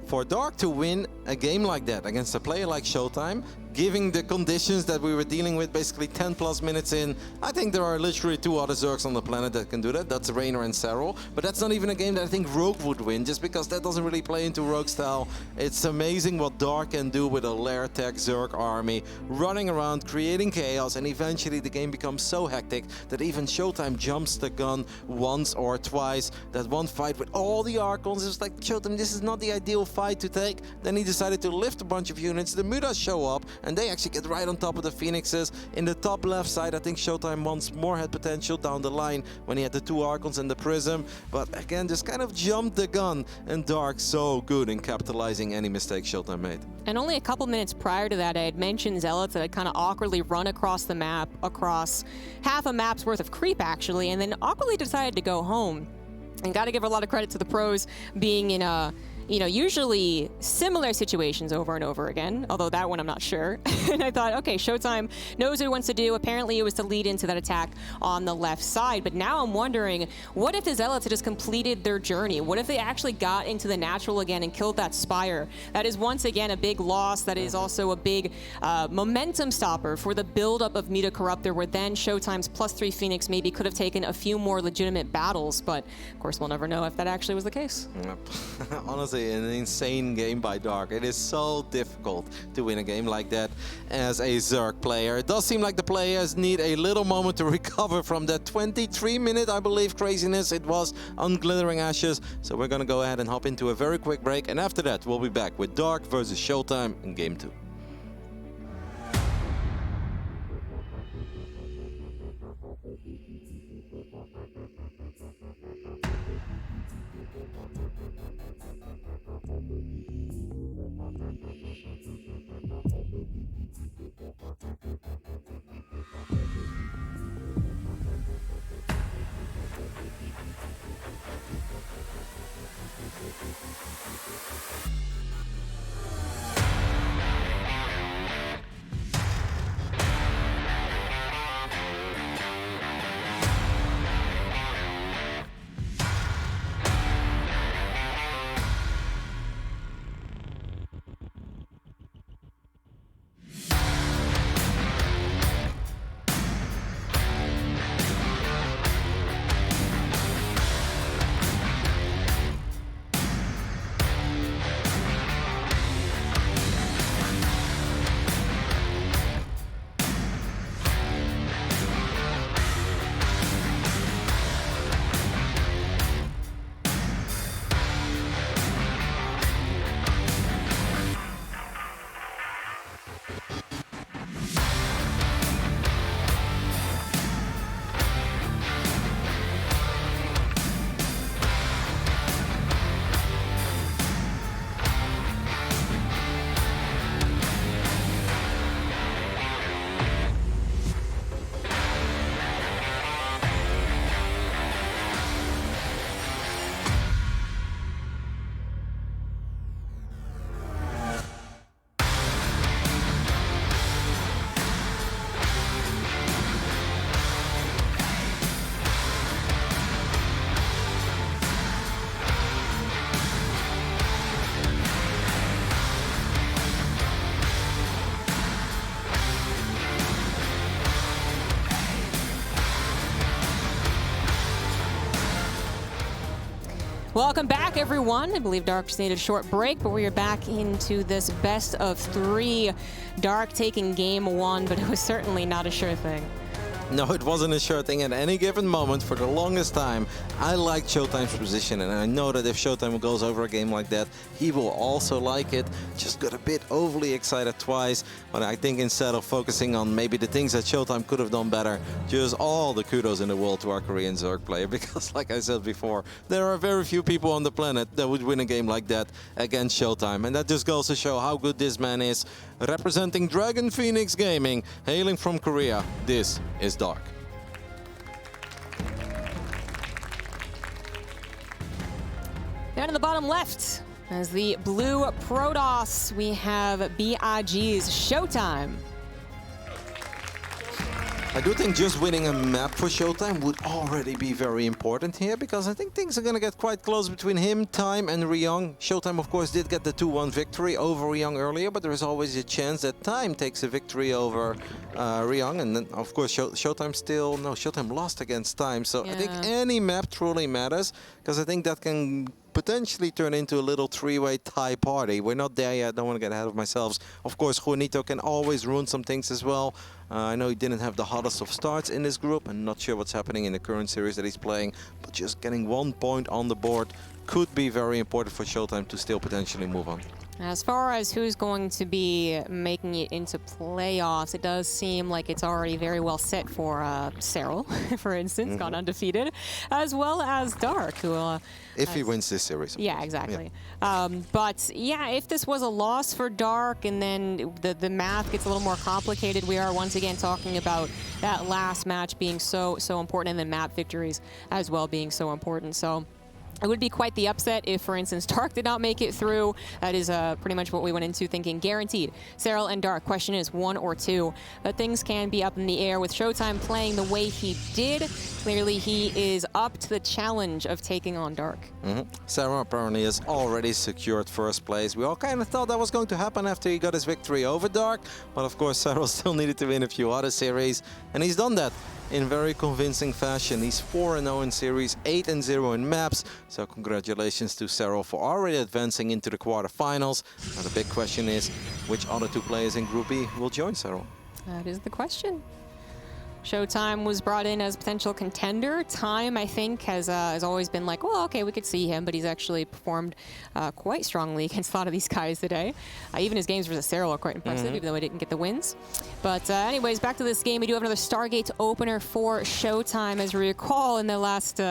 For Dark to win a game like that against a player like ShoWTimE, giving the conditions that we were dealing with basically 10 plus minutes in, I think there are literally two other Zergs on the planet that can do that. That's Raynor and Serral. But that's not even a game that I think Rogue would win, just because that doesn't really play into Rogue style. It's amazing what Dark can do with a Lair Tech Zerg army, running around, creating chaos, and eventually the game becomes so hectic that even ShoWTimE jumps the gun once or twice. That one fight with all the Archons, it's like, ShoWTimE, this is not the ideal fight to take. Then he decided to lift a bunch of units. The Mutas show up, and they actually get right on top of the Phoenixes. In the top left side, I think ShoWTimE once more had potential down the line when he had the two Archons and the Prism. But again, just kind of jumped the gun, and Dark so good in capitalizing any mistake ShoWTimE made. And only a couple minutes prior to that, I had mentioned Zealots that had kind of awkwardly run across the map, across half a map's worth of creep, actually, and then awkwardly decided to go home. And got to give a lot of credit to the pros being in a, usually similar situations over and over again, although that one I'm not sure. And I thought, okay, ShoWTimE knows what it wants to do. Apparently it was to lead into that attack on the left side. But now I'm wondering, what if the Zealots had just completed their journey? What if they actually got into the natural again and killed that Spire? That is once again a big loss. That is also a big momentum stopper for the buildup of Muta Corruptor, where then ShoWTimE's +3 Phoenix maybe could have taken a few more legitimate battles. But of course, we'll never know if that actually was the case. Yep. Honestly, an insane game by Dark. It is so difficult to win a game like that as a Zerg player. It does seem like the players need a little moment to recover from that 23-minute, I believe, craziness it was on Glittering Ashes. So we're going to go ahead and hop into a very quick break, and after that we'll be back with Dark versus ShoWTimE in Game 2. Welcome back, everyone. I believe Dark just needed a short break, but we are back into this best of 3. Dark taking game 1, but it was certainly not a sure thing. No, it wasn't a sure thing at any given moment for the longest time. I liked ShoWTimE's position, and I know that if ShoWTimE goes over a game like that, he will also like it. Just got a bit overly excited twice, but I think instead of focusing on maybe the things that ShoWTimE could have done better, just all the kudos in the world to our Korean Zerg player, because like I said before, there are very few people on the planet that would win a game like that against ShoWTimE, and that just goes to show how good this man is. Representing Dragon Phoenix Gaming, hailing from Korea, this is Dark. Down in the bottom left, as the blue Protoss, we have BIG's ShoWTimE. I do think just winning a map for ShoWTimE would already be very important here, because I think things are going to get quite close between him, Time, and Ryong. ShoWTimE, of course, did get the 2-1 victory over Ryong earlier, but there is always a chance that Time takes a victory over Ryong. And then, of course, ShoWTimE lost against Time. So I think any map truly matters, because I think that can potentially turn into a little 3-way tie party. We're not there yet, don't want to get ahead of myself. Of course, Juanito can always ruin some things as well. I know he didn't have the hottest of starts in this group. I'm not sure what's happening in the current series that he's playing, but just getting 1 point on the board could be very important for ShoWTimE to still potentially move on. As far as who's going to be making it into playoffs, it does seem like it's already very well set for Cyril, for instance, gone undefeated, as well as Dark, who... if he wins this series. Yeah, exactly. Yeah. But yeah, if this was a loss for Dark and then the math gets a little more complicated, we are once again talking about that last match being so important, and then map victories as well being so important. So it would be quite the upset if, for instance, Dark did not make it through. That is pretty much what we went into thinking. Guaranteed. Cyril and Dark. Question is 1 or 2. But things can be up in the air with ShoWTimE playing the way he did. Clearly, he is up to the challenge of taking on Dark. Sarah apparently has already secured first place. We all kind of thought that was going to happen after he got his victory over Dark. But of course, Sarah still needed to win a few other series. And he's done that in very convincing fashion. He's 4-0 in series, 8-0 in maps. So congratulations to Cyril for already advancing into the quarterfinals. Now the big question is, which other 2 players in Group B will join Cyril? That is the question. ShoWTimE was brought in as potential contender. Time, I think, has always been like, well, okay, we could see him, but he's actually performed quite strongly against a lot of these guys today. Even his games versus Cyril are quite impressive, even though he didn't get the wins. But anyways, back to this game. We do have another Stargate opener for ShoWTimE. As we recall, in the last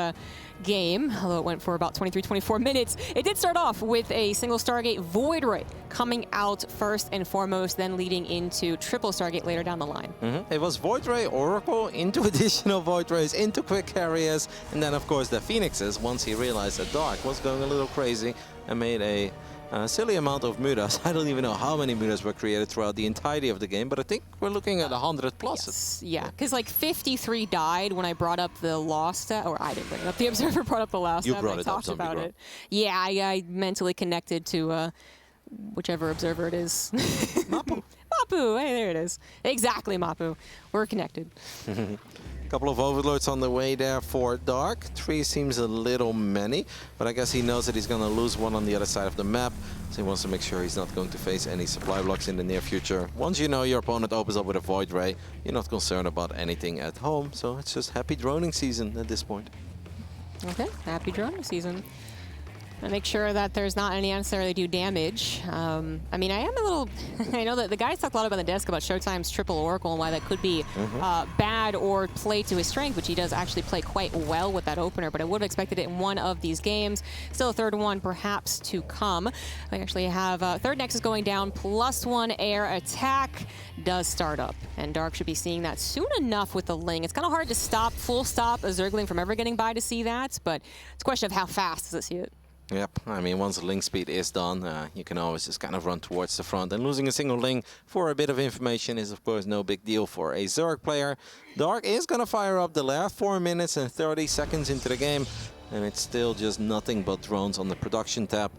game, although it went for about 23-24 minutes, it did start off with a single Stargate Void Ray coming out first and foremost, then leading into triple Stargate later down the line. It was Void Ray, Oracle, into additional Void Rays, into quick carriers, and then of course the Phoenixes, once he realized that Dark was going a little crazy and made a silly amount of mutas. I don't even know how many mutas were created throughout the entirety of the game, but I think we're looking at 100 plus. Yes, yeah, because like 53 died when I brought up the loss stat, or I didn't bring it up. The observer brought up the loss stat. You brought it up. I talked about it. Yeah, I mentally connected to whichever observer it is. Mapu. Mapu, hey, there it is. Exactly, Mapu. We're connected. Couple of overloads on the way there for Dark. 3 seems a little many, but I guess he knows that he's going to lose one on the other side of the map, so he wants to make sure he's not going to face any supply blocks in the near future. Once you know your opponent opens up with a Void Ray, you're not concerned about anything at home, so it's just happy droning season at this point. Okay, happy droning season. And make sure that there's not any unnecessarily do damage. I mean, I am a little... I know that the guys talked a lot about the desk about ShoWTimE's triple Oracle and why that could be bad or play to his strength, which he does actually play quite well with that opener, but I would have expected it in one of these games. Still a third one perhaps to come. I actually have third Nexus going down, +1 air attack does start up. And Dark should be seeing that soon enough with the Ling. It's kind of hard to full stop a Zergling from ever getting by to see that, but it's a question of how fast does it see it. Yep, I mean, once the link speed is done, you can always just kind of run towards the front. And losing a single link for a bit of information is, of course, no big deal for a Zerg player. Dark is going to fire up the last 4 minutes and 30 seconds into the game. And it's still just nothing but drones on the production tab.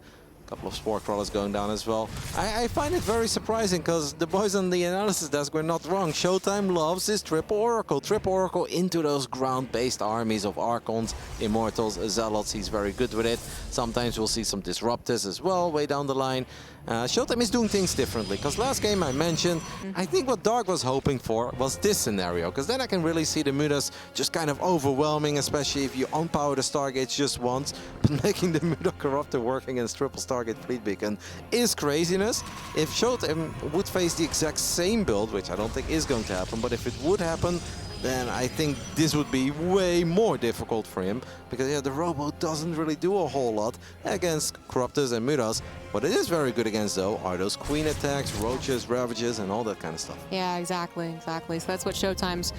Couple of spore crawlers going down as well. I find it very surprising because the boys on the analysis desk were not wrong. ShoWTimE loves his triple Oracle. Triple Oracle into those ground-based armies of Archons, Immortals, Zealots. He's very good with it. Sometimes we'll see some Disruptors as well way down the line. ShoWTimE is doing things differently, because last game I mentioned, I think what Dark was hoping for was this scenario, because then I can really see the Mutas just kind of overwhelming, especially if you unpower the Stargates just once, but making the Muta Corruptor work against triple Stargate Fleet Beacon is craziness. If ShoWTimE would face the exact same build, which I don't think is going to happen, but if it would happen, then I think this would be way more difficult for him, because yeah, the Robo doesn't really do a whole lot against Corruptors and Mutas. What it is very good against, though, are those Queen attacks, Roaches, Ravages, and all that kind of stuff. Yeah, exactly. So that's what ShoWTimE's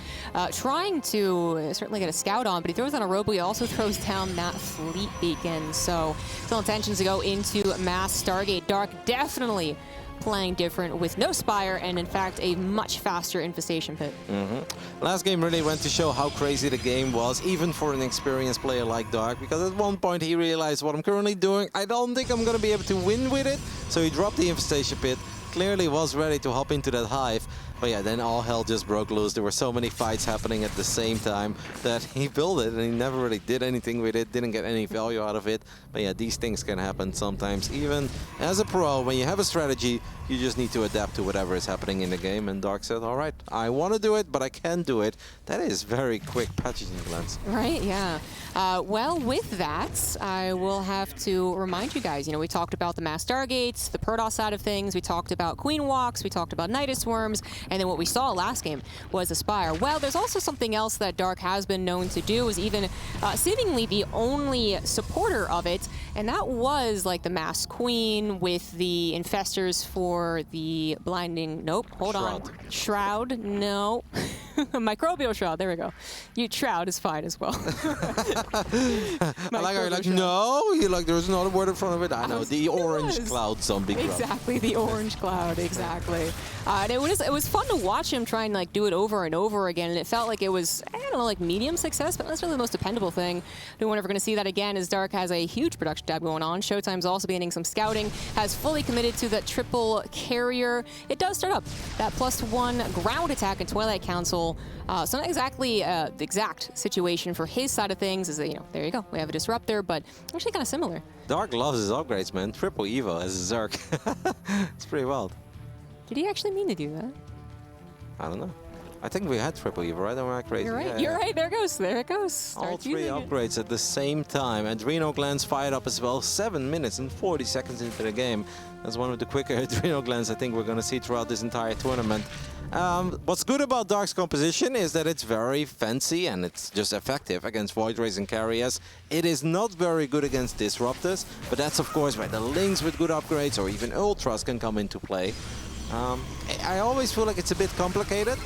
trying to certainly get a scout on, but he throws on a Robo. He also throws down that Fleet Beacon. So still intentions to go into Mass Stargate. Dark definitely playing different with no Spire and, in fact, a much faster Infestation Pit. Last game really went to show how crazy the game was, even for an experienced player like Dark, because at one point he realized what I'm currently doing, I don't think I'm going to be able to win with it, so he dropped the Infestation Pit, clearly was ready to hop into that hive. But yeah, then all hell just broke loose. There were so many fights happening at the same time that he built it and he never really did anything with it, didn't get any value out of it. But yeah, these things can happen sometimes. Even as a pro, when you have a strategy, you just need to adapt to whatever is happening in the game. And Dark said, all right, I want to do it, but I can't do it. That is very quick pathogen glance. Right, yeah. Well, with that, I will have to remind you guys, you know, we talked about the Mass Stargates, the Protoss side of things, we talked about Queen Walks, we talked about Nidus Worms, and then what we saw last game was Aspire. Well, there's also something else that Dark has been known to do, is even seemingly the only supporter of it, and that was like the Mass Queen with the Infestors for the blinding, nope, hold on. Shroud, no. Microbial Shroud, there we go. Shroud is fine as well. I like how you're like, no, you're like, there's not a word in front of it. I know, the orange cloud zombie grub. Exactly, the orange cloud, exactly. And it was fun to watch him try and like do it over and over again, and it felt like it was, I don't know, like medium success, but that's really the most dependable thing. I don't know when we're going to see that again, as Dark has a huge production tab going on. ShoWTimE's also beginning some scouting, has fully committed to that triple carrier. It does start up that +1 ground attack in Twilight Council. So not exactly the exact situation for his side of things, is that, you know, there you go, we have a Disruptor, but actually kind of similar. Dark loves his upgrades, man. Triple Evo as a Zerg. It's pretty wild. Did he actually mean to do that? I don't know. I think we had triple Evo, right? Am I crazy? You're right. Yeah, You're yeah. right. There it goes. There it goes. Start All three using upgrades at the same time. Adrenal glands fired up as well. 7 minutes and 40 seconds into the game. That's one of the quicker adrenal glands I think we're going to see throughout this entire tournament. What's good about Dark's composition is that it's very fancy and it's just effective against Void Rays and Carriers. It is not very good against Disruptors, but that's of course where the links with good upgrades or even Ultras can come into play. I always feel like it's a bit complicated.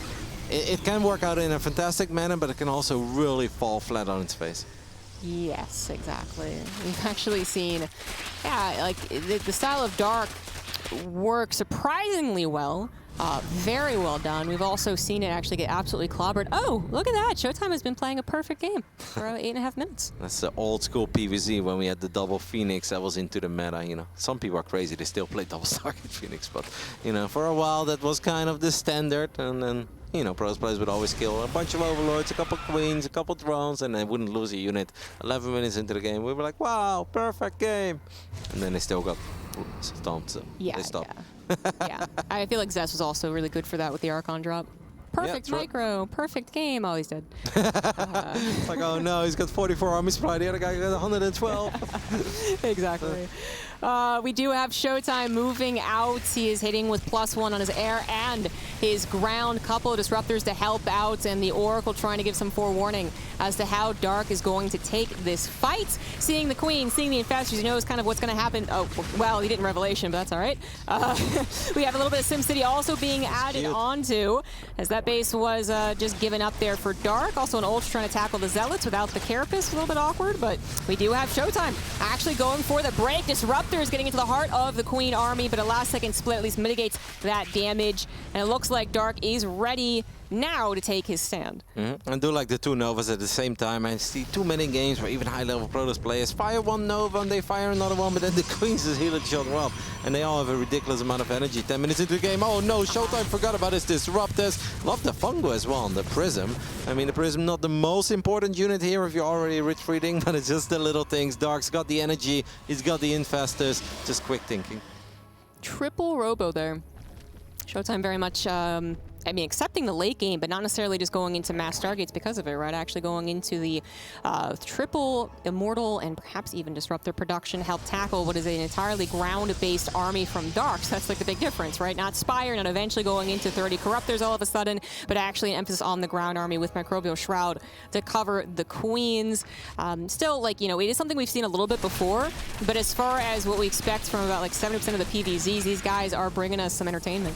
It can work out in a fantastic manner, but it can also really fall flat on its face. Yes, exactly. We've actually seen, yeah, like the style of Dark works surprisingly well. Very well done. We've also seen it actually get absolutely clobbered. Oh, look at that. ShoWTimE has been playing a perfect game for 8.5 minutes. That's the old school PvZ when we had the double Phoenix that was into the meta, you know. Some people are crazy, they still play double Stargate Phoenix, but, you know, for a while that was kind of the standard, and then, you know, pros players would always kill a bunch of Overlords, a couple Queens, a couple Drones, and they wouldn't lose a unit. 11 minutes into the game, we were like, wow, perfect game. And then they still got stomped, so yeah, they stopped. Yeah. Yeah, I feel like Zess was also really good for that with the Archon drop. Perfect micro, perfect game. Oh, he's dead. It's like, oh no, he's got 44 army supply, the other guy got 112. Exactly. We do have ShoWTimE moving out. He is hitting with +1 on his air and his ground. Couple of Disruptors to help out, and the Oracle trying to give some forewarning as to how Dark is going to take this fight. Seeing the Queen, seeing the Infestors, he knows kind of what's going to happen. Oh, well, he didn't Revelation, but that's all right. We have a little bit of SimCity also being added onto, as that base was just given up there for Dark. Also an Ultra trying to tackle the Zealots without the Carapace. A little bit awkward, but we do have ShoWTimE actually going for the break. Disruptors getting into the heart of the Queen army, but a last-second split at least mitigates that damage. And it looks like Dark is ready now to take his stand. And do like the two Novas at the same time. I see too many games where even high-level Protoss players fire one Nova and they fire another one, but then the Queens just heal each other up. And they all have a ridiculous amount of energy. 10 minutes into the game, oh no, ShoWTimE forgot about his Disruptors. Love the Fungo as well, and the Prism. I mean, the Prism not the most important unit here if you're already retreating, but it's just the little things. Dark's got the energy, he's got the Infestors, just quick thinking. Triple Robo there. ShoWTimE very much, I mean, accepting the late game, but not necessarily just going into mass Stargates because of it, right? Actually going into the triple Immortal and perhaps even disrupt their production, help tackle what is an entirely ground-based army from Dark. So that's like the big difference, right? Not Spire, not eventually going into 30 Corruptors all of a sudden, but actually an emphasis on the ground army with Microbial Shroud to cover the Queens. Still, like, you know, it is something we've seen a little bit before, but as far as what we expect from about like 70% of the PVZs, these guys are bringing us some entertainment.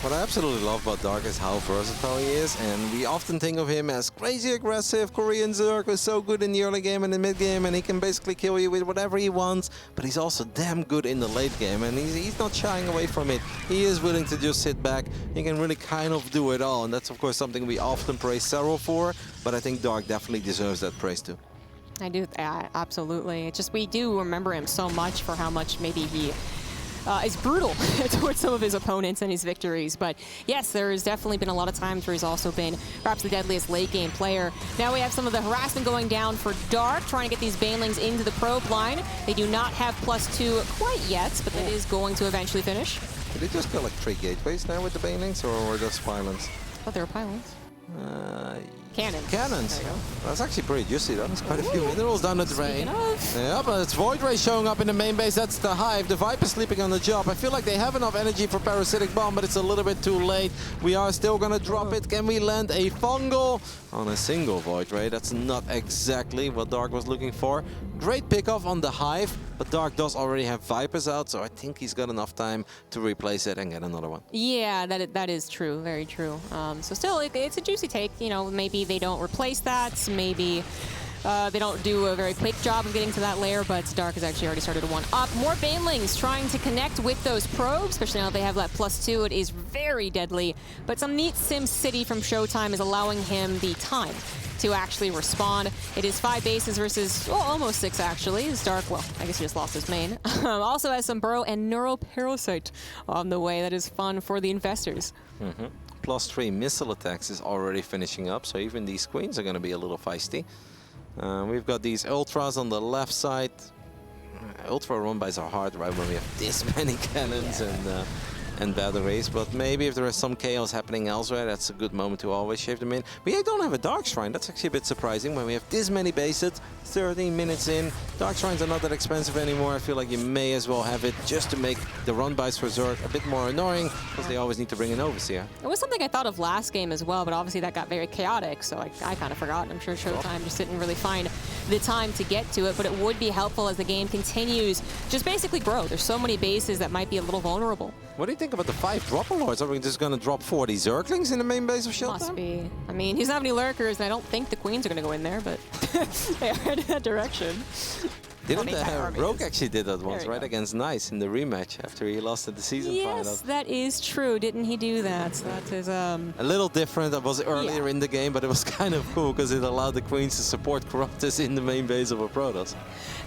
What I absolutely love about Dark is how versatile he is, and we often think of him as crazy aggressive. Korean Zerg is so good in the early game and the mid game, and he can basically kill you with whatever he wants, but he's also damn good in the late game, and he's not shying away from it. He is willing to just sit back. He can really kind of do it all, and that's of course something we often praise Serral for, but I think Dark definitely deserves that praise too. I do, absolutely. It's just we do remember him so much for how much maybe he is brutal towards some of his opponents and his victories. But yes, there has definitely been a lot of times where he's also been perhaps the deadliest late game player. Now we have some of the harassment going down for Dark, trying to get these Banelings into the probe line. They do not have +2 quite yet, but that is going to eventually finish. Did they just go like 3 gateways now with the Banelings, or were those pylons? Oh, they were pylons. Cannons. Cannons. That's actually pretty juicy though. There's quite a few minerals down the drain. Yeah, but it's Void Ray showing up in the main base. That's the Hive. The Viper sleeping on the job. I feel like they have enough energy for Parasitic Bomb, but it's a little bit too late. We are still gonna drop it. Can we land a fungal on a single Void Ray? That's not exactly what Dark was looking for. Great pickoff on the Hive, but Dark does already have Vipers out, so I think he's got enough time to replace it and get another one. Yeah, that is true. Very true. So still, it's a juicy take. You know, maybe they don't replace that. Maybe they don't do a very quick job of getting to that layer, but Dark has actually already started to one up. More Banelings trying to connect with those probes, especially now they have that +2. It is very deadly, but some neat Sim City from ShoWTimE is allowing him the time to actually respond. It is 5 bases versus, well, almost 6 actually. It's Dark, well, I guess he just lost his main. Also has some Burrow and Neuroparasite on the way. That is fun for the investors. +3 missile attacks is already finishing up, so even these Queens are going to be a little feisty. We've got these Ultras on the left side. Ultra run-bys are hard, right, when we have this many cannons and batteries, but maybe if there is some chaos happening elsewhere, that's a good moment to always shave them in. We don't have a Dark Shrine. That's actually a bit surprising when we have this many bases, 13 minutes in. Dark Shrines are not that expensive anymore. I feel like you may as well have it just to make the run-bys for Zerg a bit more annoying, because they always need to bring an Overseer. It was something I thought of last game as well, but obviously that got very chaotic, so I kind of forgot. I'm sure ShoWTimE just didn't really find the time to get to it, but it would be helpful as the game continues. Just basically grow. There's so many bases that might be a little vulnerable. What do you think about the 5 Dropper Lords? Are we just going to drop 40 Zerglings in the main base of ShoWTimE? Must be. I mean, he's not any lurkers, and I don't think the Queens are going to go in there, but they are in that direction. Didn't Rogue actually did that once, right, against Nice in the rematch after he lost at the season final? Yes, that is true. Didn't he do that? So that is a little different. That was earlier in the game, but it was kind of cool because it allowed the Queens to support Corruptors in the main base of a Protoss.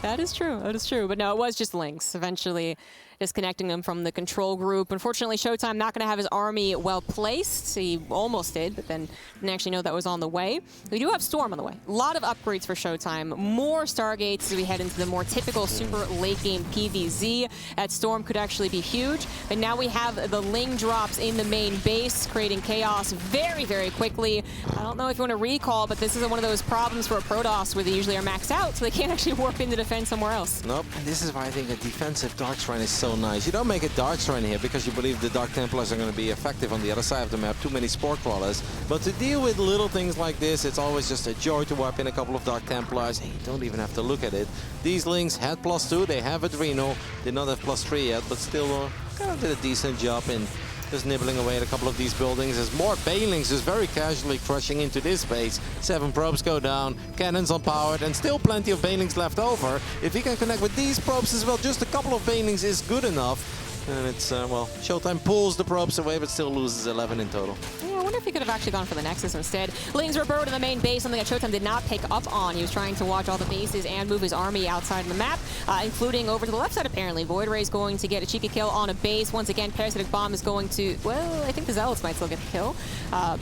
That is true. That is true. But no, it was just Lynx. Eventually disconnecting them from the control group. Unfortunately, ShoWTimE not going to have his army well placed. He almost did, but then didn't actually know that was on the way. We do have Storm on the way. A lot of upgrades for ShoWTimE. More Stargates as we head into the more typical super late game PVZ. That Storm could actually be huge. But now we have the Ling drops in the main base, creating chaos very, very quickly. I don't know if you want to recall, but this is one of those problems for a Protoss where they usually are maxed out, so they can't actually warp into defense somewhere else. Nope, and this is why I think a defensive Dark Shrine is so nice. You don't make a Dark Shrine here because you believe the Dark Templars are going to be effective on the other side of the map. Too many Spore Crawlers. But to deal with little things like this, it's always just a joy to wipe in a couple of Dark Templars. And you don't even have to look at it. These Lings had +2. They have Adrenal. Did not have +3 yet, but still kind of did a decent job in just nibbling away at a couple of these buildings. There's more Banelings just very casually crushing into this base. 7 probes go down, cannons unpowered, and still plenty of Banelings left over. If he can connect with these probes as well, just a couple of Banelings is good enough. And it's, well, ShoWTimE pulls the probes away, but still loses 11 in total. Yeah, wonder if he could have actually gone for the Nexus instead. Lings were burrowed in the main base, something that ShoWTimE did not pick up on. He was trying to watch all the bases and move his army outside of the map, including over to the left side apparently. Void Ray is going to get a cheeky kill on a base. Once again, Parasitic Bomb is going to, well, I think the Zealots might still get the kill.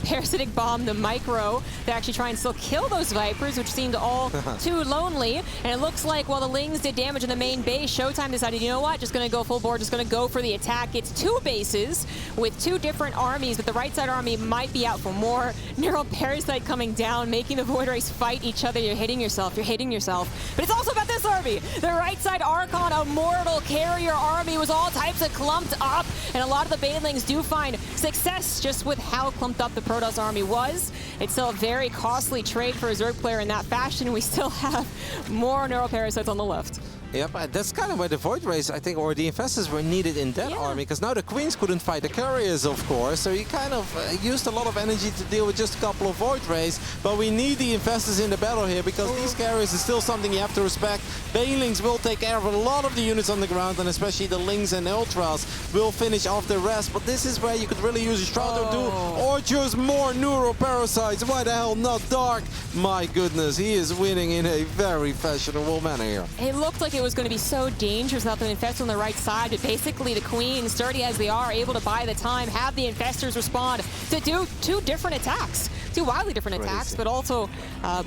Parasitic Bomb, the Micro, they actually try and still kill those Vipers, which seemed all too lonely. And it looks like while the Lings did damage in the main base, ShoWTimE decided, you know what, just going to go full board, just going to go for the attack. It's two bases with two different armies, but the right side army might be out for more. Neural Parasite coming down, making the Void Rays fight each other. You're hitting yourself, you're hitting yourself. But it's also about this army. The right side Archon, Immortal Carrier army was all types of clumped up, and a lot of the Banelings do find success just with how clumped up the Protoss army was. It's still a very costly trade for a Zerg player in that fashion. We still have more Neural Parasites on the left. Yep, that's kind of where the Void Rays, I think, or the Infestors were needed in that army, because now the Queens couldn't fight the Carriers, of course, so you kind of used a lot of energy to deal with just a couple of Void Rays, but we need the Infestors in the battle here, because these Carriers is still something you have to respect. Banelings will take care of a lot of the units on the ground, and especially the Lings and Ultras will finish off the rest, but this is where you could really use a Shroud or just more Neural Parasites. Why the hell not Dark? My goodness, he is winning in a very fashionable manner here. It looked like it was going to be so dangerous without the Infestors on the right side, but basically the Queens, sturdy as they are, able to buy the time, have the Infestors respond to do two different attacks. Two wildly different attacks, but also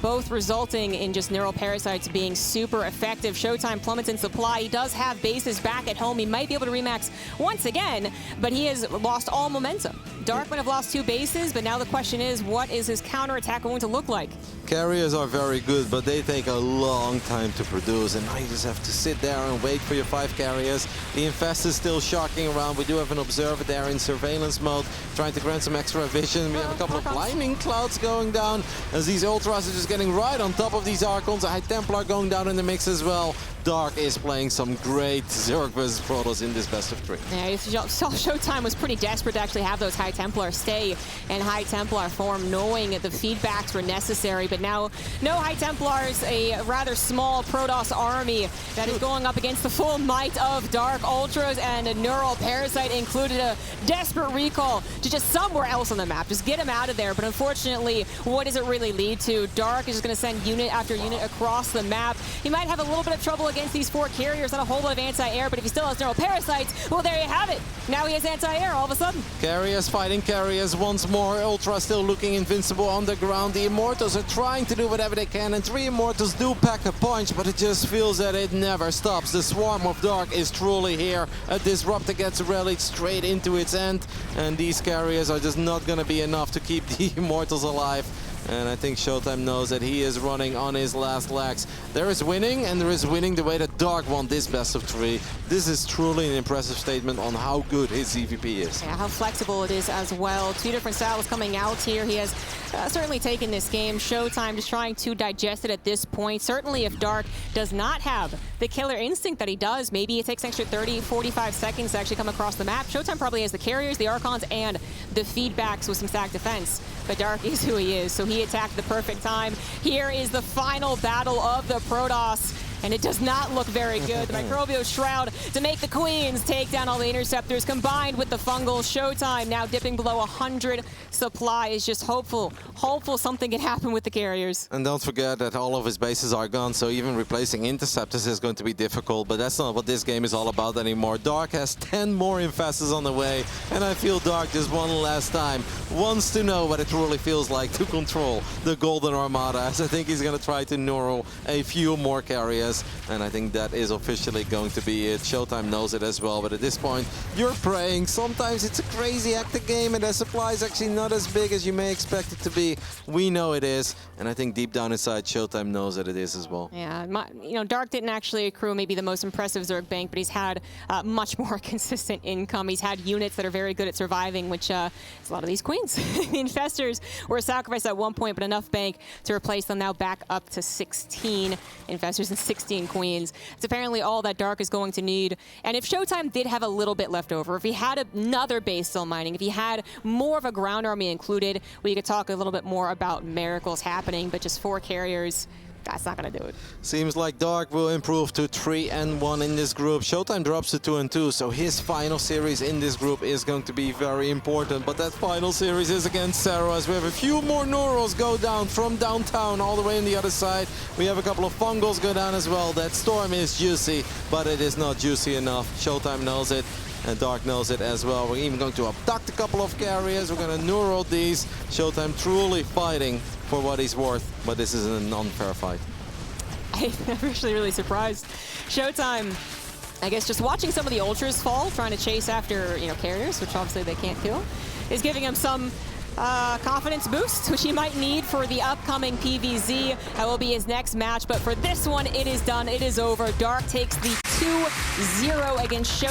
both resulting in just Neural Parasites being super effective. ShoWTimE plummets in supply. He does have bases back at home. He might be able to remax once again, but he has lost all momentum. Dark might have lost two bases, but now the question is, what is his counterattack going to look like? Carriers are very good, but they take a long time to produce, and now you just have to sit there and wait for your 5 carriers. The Infestors still shocking around. We do have an Observer there in surveillance mode, trying to grant some extra vision. We have a couple of blinding clouds going down, as these Ultras are just getting right on top of these Archons. A High Templar going down in the mix as well. Dark is playing some great Zerg versus Protoss in this best of 3. Yeah, ShoWTimE was pretty desperate to actually have those High Templar stay in High Templar form, knowing that the feedbacks were necessary, but now no High Templars, a rather small Protoss army that is going up against the full might of Dark Ultras, and a Neural Parasite included a desperate recall to just somewhere else on the map. Just get him out of there, but unfortunately, what does it really lead to? Dark is just going to send unit after unit across the map. He might have a little bit of trouble against these 4 carriers, not a whole lot of anti-air, but if he still has Neural Parasites, well, there you have it. Now he has anti-air all of a sudden. Carriers fighting carriers once more. Ultra still looking invincible on the ground. The Immortals are trying to do whatever they can, and 3 Immortals do pack a punch, but it just feels that it never stops. The Swarm of Dark is truly here. A Disruptor gets rallied straight into its end, and these carriers are just not going to be enough to keep the Immortals alive. And I think ShoWTimE knows that he is running on his last legs. There is winning, and there is winning the way that Dark won this best of 3. This is truly an impressive statement on how good his EVP is. Yeah, how flexible it is as well. 2 different styles coming out here. He has certainly taken this game. ShoWTimE just trying to digest it at this point. Certainly if Dark does not have the killer instinct that he does, maybe it takes an extra 30, 45 seconds to actually come across the map. ShoWTimE probably has the carriers, the Archons, and the feedbacks with some stack defense. But Dark is who he is, so he attacked the perfect time. Here is the final battle of the Protoss, and it does not look very good. The Microbial Shroud to make the Queens take down all the Interceptors, combined with the Fungal. ShoWTimE now dipping below 100 supply is just hopeful something can happen with the carriers. And don't forget that all of his bases are gone, so even replacing Interceptors is going to be difficult, but that's not what this game is all about anymore. Dark has 10 more Infestors on the way, and I feel Dark just one last time wants to know what it truly feels like to control the Golden Armada, as I think he's going to try to neural a few more carriers. And I think that is officially going to be it. ShoWTimE knows it as well, but at this point, you're praying. Sometimes it's a crazy active game, and the supply is actually not as big as you may expect it to be. We know it is, and I think deep down inside, ShoWTimE knows that it is as well. Yeah, Dark didn't actually accrue maybe the most impressive Zerg bank, but he's had much more consistent income. He's had units that are very good at surviving, which is a lot of these Queens. The Infestors were sacrificed at one point, but enough bank to replace them. Now back up to 16 Infestors and 16 Queens. It's apparently all that Dark is going to need. And if ShoWTimE did have a little bit left over, if he had another base still mining, if he had more of a ground army included, we could talk a little bit more about miracles happening, but just 4 carriers, That's not going to do it. Seems like Dark will improve to 3-1 in this group. ShoWTimE drops to 2-2, so his final series in this group is going to be very important. But that final series is against Sarah, as we have a few more Neurals go down from downtown all the way on the other side. We have a couple of Fungals go down as well. That Storm is juicy, but it is not juicy enough. ShoWTimE knows it, and Dark knows it as well. We're even going to abduct a couple of carriers. We're going to Neural these. ShoWTimE truly fighting for what he's worth, but this is an unfair fight. I'm actually really surprised. ShoWTimE, I guess just watching some of the Ultras fall, trying to chase after, carriers, which obviously they can't kill, is giving him some confidence boost, which he might need for the upcoming PVZ. That will be his next match, but for this one, it is done. It is over. Dark takes the 2-0 against ShoWTimE.